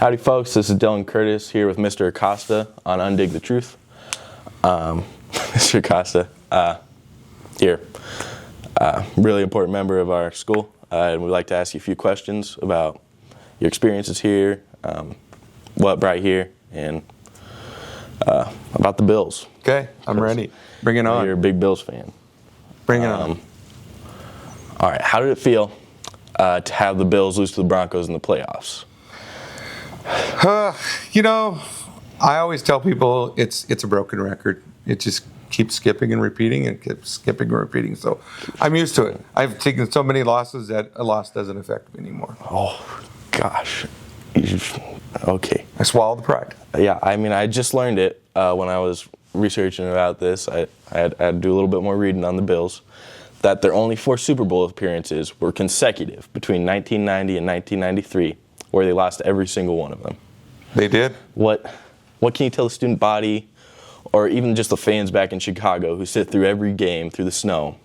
Howdy, folks. This is Dylan Curtis here with Mr. Acosta on Undig the Truth. Mr. Acosta, here, really important member of our school, and we'd like to ask you a few questions about your experiences here, what brought you here, and about the Bills. Okay, I'm ready. Bring it on. You're a big Bills fan. Bring it on. All right, how did it feel to have the Bills lose to the Broncos in the playoffs? I always tell people it's a broken record. It just keeps skipping and repeating and keeps skipping and repeating. So I'm used to it. I've taken so many losses that a loss doesn't affect me anymore. Oh, gosh. Okay. I swallow the pride. Yeah, I mean, I just learned it when I was researching about this. I had to do a little bit more reading on the Bills, that their only 4 Super Bowl appearances were consecutive between 1990 and 1993, where they lost every single one of them. They did? What can you tell the student body, or even just the fans back in Chicago who sit through every game through the snow,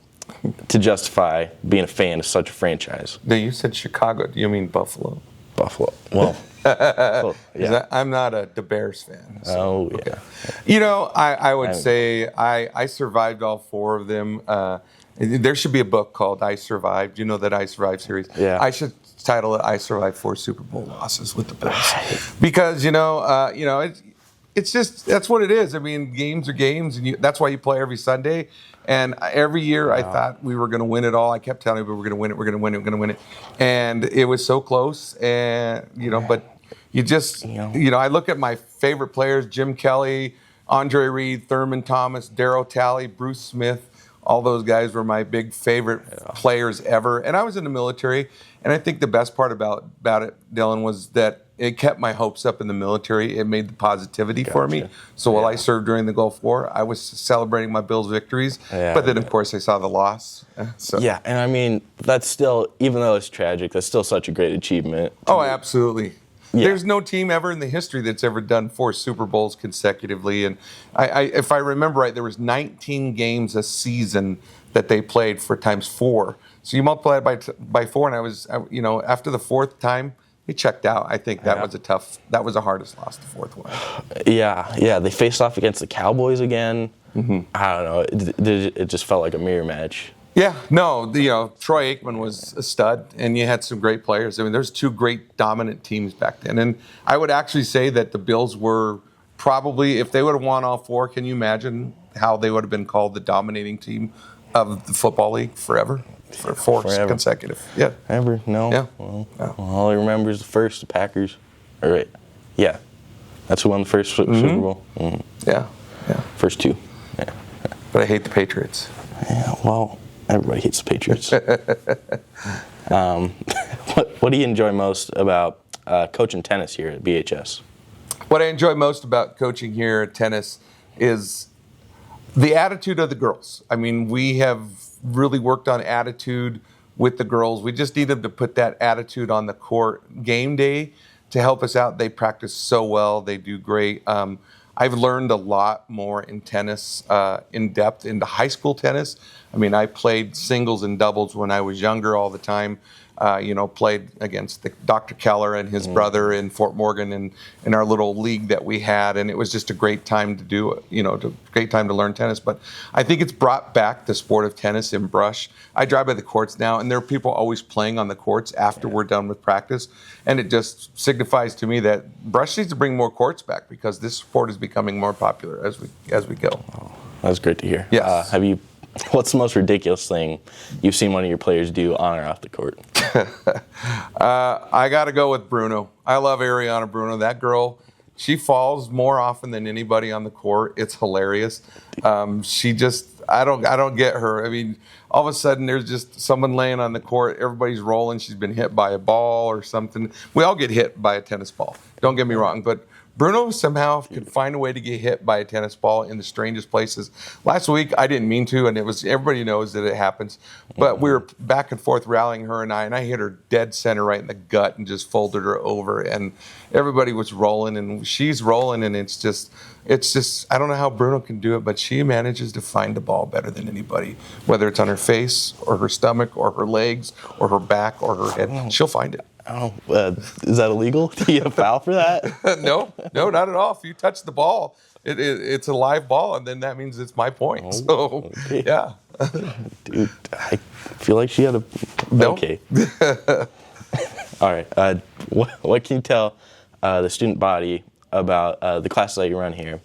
to justify being a fan of such a franchise? Now, you said Chicago. Do you mean Buffalo? Buffalo. Well, yeah. I'm not a Bears fan. So, oh, yeah. Okay. I would say I survived all 4 of them. There should be a book called I Survived. You know that I Survived series? Yeah. I should title it I Survived 4 Super Bowl losses with the Bills. Because, it's just, that's what it is. I mean, games are games, and that's why you play every Sunday. And every year I thought we were going to win it all. I kept telling people we're going to win it, we're going to win it, we're going to win it. And it was so close. And, but you just, I look at my favorite players, Jim Kelly, Andre Reed, Thurman Thomas, Darryl Talley, Bruce Smith. All those guys were my big favorite players ever. And I was in the military. And I think the best part about it, Dylan, was that it kept my hopes up in the military. It made the positivity for me. So while I served during the Gulf War, I was celebrating my Bills' victories. But then, of course, I saw the loss. Yeah, and I mean, that's still, even though it's tragic, that's still such a great achievement. Oh, absolutely. Yeah. There's no team ever in the history that's ever done 4 Super Bowls consecutively. And if I remember right, there was 19 games a season that they played for times 4. So you multiply it by 4, and I was, after the 4th time, he checked out. I think that was the hardest loss, the 4th one. Yeah. They faced off against the Cowboys again. Mm-hmm. I don't know. It just felt like a mirror match. Yeah, no, Troy Aikman was a stud, and you had some great players. I mean, there's 2 great dominant teams back then. And I would actually say that the Bills were probably, if they would have won all 4, can you imagine how they would have been called the dominating team of the football league forever? For 4 consecutive. Yeah. Ever? No. Yeah. Well, all I remember is the Packers. All right. Yeah. That's who won the first Super Bowl. Mm-hmm. Yeah. First 2. Yeah. But I hate the Patriots. Yeah, well, everybody hates the Patriots. What do you enjoy most about coaching tennis here at BHS? What I enjoy most about coaching here at tennis is the attitude of the girls. I mean, we have really worked on attitude with the girls. We just need them to put that attitude on the court game day to help us out. They practice so well. They do great. I've learned a lot more in tennis, in depth, into high school tennis. I mean, I played singles and doubles when I was younger all the time. Played against Dr. Keller and his brother in Fort Morgan in our little league that we had, and it was just a great time to do it, great time to learn tennis. But I think it's brought back the sport of tennis in Brush. I drive by the courts now, and there are people always playing on the courts after we're done with practice, and it just signifies to me that Brush needs to bring more courts back because this sport is becoming more popular as we go. Oh, that's great to hear. Yes. What's the most ridiculous thing you've seen one of your players do on or off the court? I got to go with Bruno. I love Ariana Bruno. That girl, she falls more often than anybody on the court. It's hilarious. I don't get her. I mean, all of a sudden there's just someone laying on the court. Everybody's rolling. She's been hit by a ball or something. We all get hit by a tennis ball. Don't get me wrong, but Bruno somehow could find a way to get hit by a tennis ball in the strangest places. Last week, I didn't mean to, and everybody knows that it happens. But we were back and forth rallying her and I hit her dead center right in the gut and just folded her over. And everybody was rolling, and she's rolling, and it's just I don't know how Bruno can do it, but she manages to find the ball better than anybody, whether it's on her face or her stomach or her legs or her back or her head. She'll find it. Oh, is that illegal? Do you have a foul for that? No, not at all. If you touch the ball, it's a live ball, and then that means it's my point. Oh, So, okay. yeah. Dude, I feel like she had a... No. Okay. All right. What can you tell the student body about the classes that you run here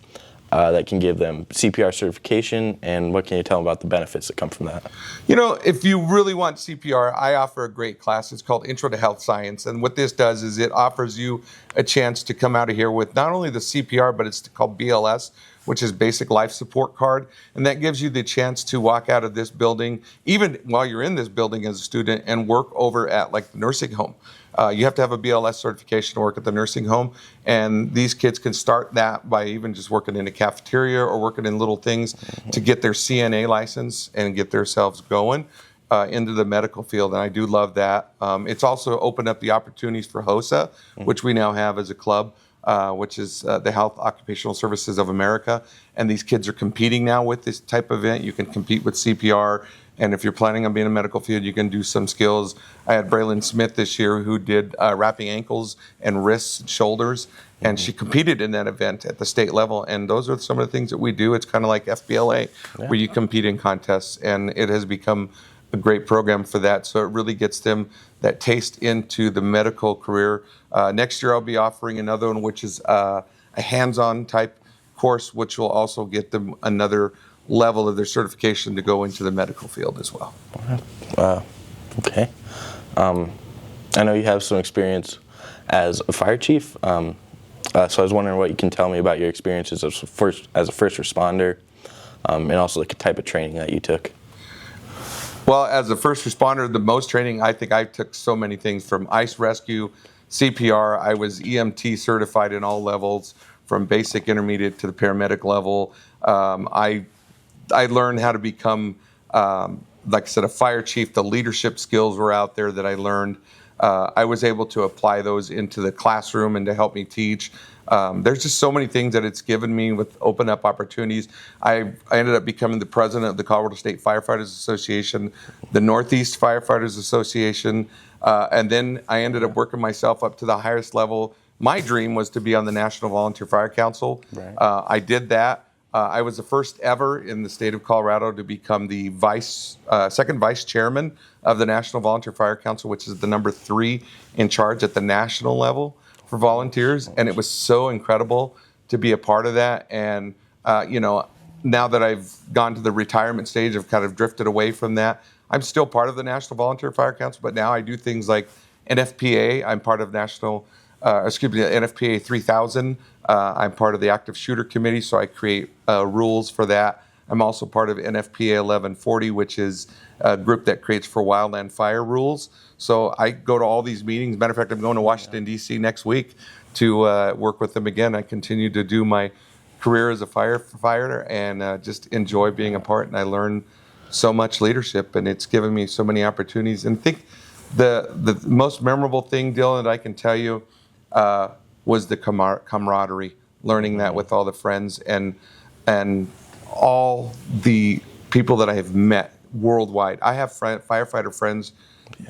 that can give them CPR certification, and what can you tell them about the benefits that come from that? You know, if you really want CPR, I offer a great class. It's called Intro to Health Science. And what this does is it offers you a chance to come out of here with not only the CPR, but it's called BLS, which is Basic Life Support Card. And that gives you the chance to walk out of this building, even while you're in this building as a student, and work over at like the nursing home. You have to have a BLS certification to work at the nursing home, and these kids can start that by even just working in a cafeteria or working in little things to get their CNA license and get themselves going into the medical field, and I do love that. It's also opened up the opportunities for HOSA, which we now have as a club, which is the Health Occupational Services of America, and these kids are competing now with this type of event. You can compete with CPR. And if you're planning on being in the medical field, you can do some skills. I had Braylon Smith this year who did wrapping ankles and wrists and shoulders, and she competed in that event at the state level. And those are some of the things that we do. It's kind of like FBLA, where you compete in contests, and it has become a great program for that. So it really gets them that taste into the medical career. Next year, I'll be offering another one, which is a hands-on type course, which will also get them another level of their certification to go into the medical field as well. Okay. I know you have some experience as a fire chief, so I was wondering what you can tell me about your experiences as a first responder, and also the type of training that you took. Well, as a first responder, the most training, I think I took so many things from ice rescue, CPR. I was EMT certified in all levels, from basic, intermediate to the paramedic level. I learned how to become, like I said, a fire chief. The leadership skills were out there that I learned. I was able to apply those into the classroom and to help me teach. There's just so many things that it's given me with open up opportunities. I ended up becoming the president of the Colorado State Firefighters Association, the Northeast Firefighters Association, and then I ended up working myself up to the highest level. My dream was to be on the National Volunteer Fire Council. Right. I did that. I was the first ever in the state of Colorado to become the second vice chairman of the National Volunteer Fire Council, which is the number 3 in charge at the national level for volunteers. And it was so incredible to be a part of that. And, now that I've gone to the retirement stage, I've kind of drifted away from that. I'm still part of the National Volunteer Fire Council, but now I do things like NFPA. I'm part of NFPA 3000. I'm part of the Active Shooter Committee, so I create rules for that. I'm also part of NFPA 1140, which is a group that creates for wildland fire rules. So I go to all these meetings. Matter of fact, I'm going to Washington, D.C. next week to work with them again. I continue to do my career as a firefighter and just enjoy being a part, and I learn so much leadership, and it's given me so many opportunities. And I think the most memorable thing, Dylan, that I can tell you was the camaraderie, learning that with all the friends and all the people that I have met worldwide. I have firefighter friends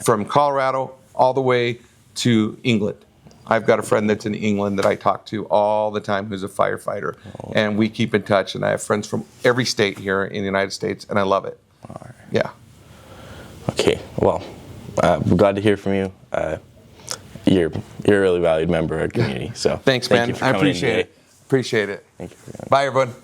from Colorado all the way to England. I've got a friend that's in England that I talk to all the time who's a firefighter, and we keep in touch, and I have friends from every state here in the United States, and I love it. All right. Yeah. Okay, well, I'm glad to hear from you. You're a really valued member of our community. So Thanks, thank man. you for I coming in appreciate today. it. Appreciate it. Thank you for coming. Bye, everyone.